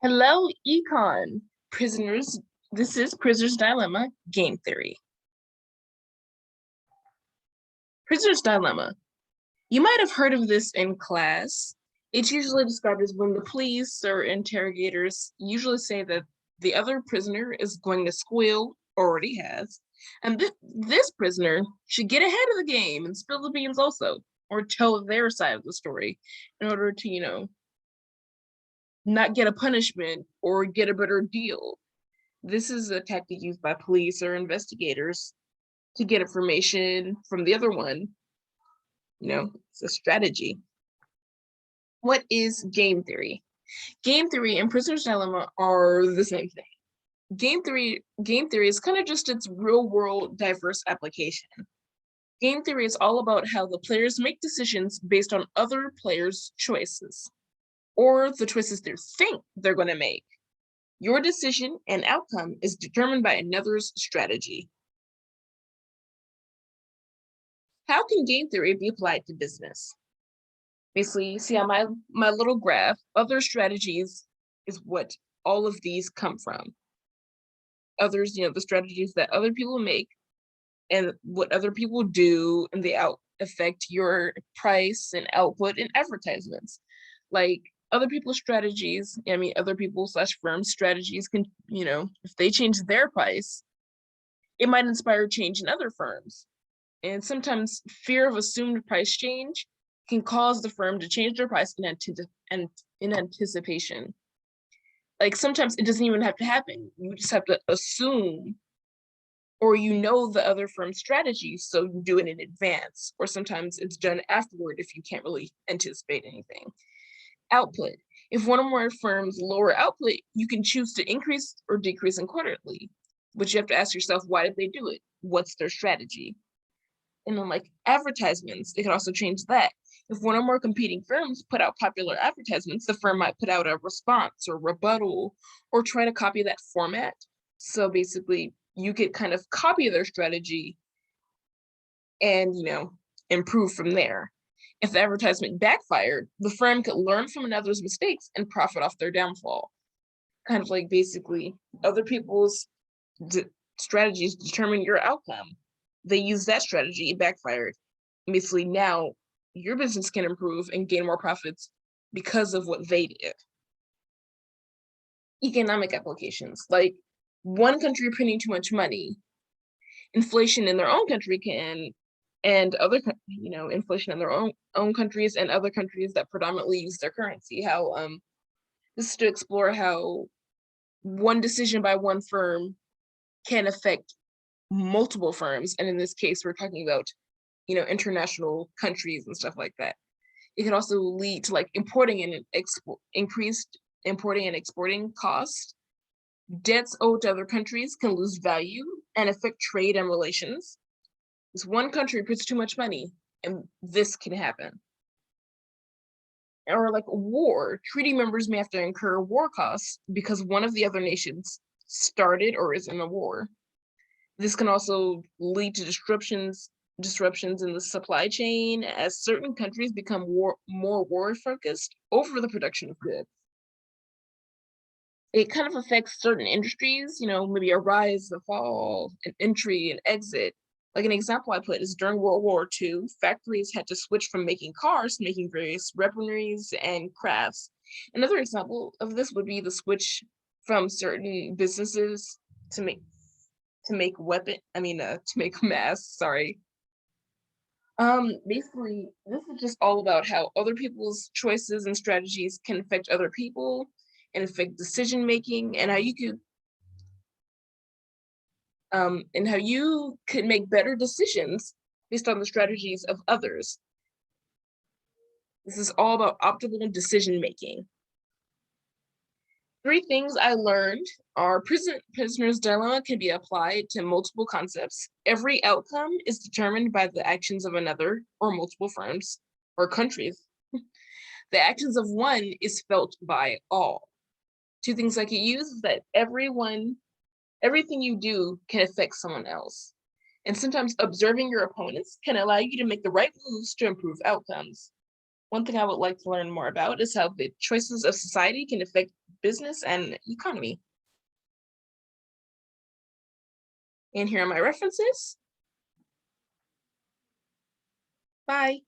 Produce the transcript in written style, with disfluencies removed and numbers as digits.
Hello, Econ. Prisoners, this is Prisoner's Dilemma game theory. Prisoner's Dilemma. You might have heard of this in class. It's usually described as when the police or interrogators usually say that the other prisoner is going to squeal, or already has, and this prisoner should get ahead of the game and spill the beans also, or tell their side of the story in order to, not get a punishment or get a better deal. This is a tactic used by police or investigators to get information from the other one. It's a strategy. What is game theory? Game theory and Prisoner's Dilemma are the same thing. Game theory is kind of just its real world diverse application. Game theory is all about how the players make decisions based on other players' choices, or the choices they think they're going to make. Your decision and outcome is determined by another's strategy. How can game theory be applied to business? Basically, see on my little graph, other strategies is what all of these come from. Others, the strategies that other people make and what other people do, and they affect your price and output and advertisements. Like other people's strategies, other people / firms strategies can, if they change their price, it might inspire change in other firms. And sometimes fear of assumed price change can cause the firm to change their price in anticipation. Like sometimes it doesn't even have to happen. You just have to assume, or the other firm's strategy, so you do it in advance, or sometimes it's done afterward if you can't really anticipate anything. Output. If one or more firms lower output, you can choose to increase or decrease accordingly, but you have to ask yourself, why did they do it? What's their strategy? And then like advertisements, it can also change that. If one or more competing firms put out popular advertisements, the firm might put out a response or rebuttal or try to copy that format. So basically you could kind of copy their strategy and, improve from there. If the advertisement backfired, the firm could learn from another's mistakes and profit off their downfall. Kind of like basically other people's strategies determine your outcome. They use that strategy, it backfired. Basically now your business can improve and gain more profits because of what they did. Economic applications, like one country printing too much money, inflation in their own country and other, inflation in their own countries and other countries that predominantly use their currency. How this is to explore how one decision by one firm can affect multiple firms, and in this case we're talking about international countries and stuff like that. It can also lead to like increased importing and exporting costs. Debts owed to other countries can lose value and affect trade and relations. This one country prints too much money and this can happen. Or like war, treaty members may have to incur war costs because one of the other nations started or is in a war. This can also lead to disruptions in the supply chain as certain countries become more war-focused over the production of goods. It kind of affects certain industries, maybe a rise, a fall, an entry, an exit. Like an example I put is during World War II, factories had to switch from making cars to making various weaponries and crafts. Another example of this would be the switch from certain businesses to make masks, sorry. Basically, this is just all about how other people's choices and strategies can affect other people and affect decision making, and how you could make better decisions based on the strategies of others. This is all about optimal decision making. 3 things I learned are Prisoner's Dilemma can be applied to multiple concepts. Every outcome is determined by the actions of another or multiple firms or countries. The actions of one is felt by all. 2 things I can use is that everything you do can affect someone else. And sometimes observing your opponents can allow you to make the right moves to improve outcomes. One thing I would like to learn more about is how the choices of society can affect business and economy. And here are my references. Bye.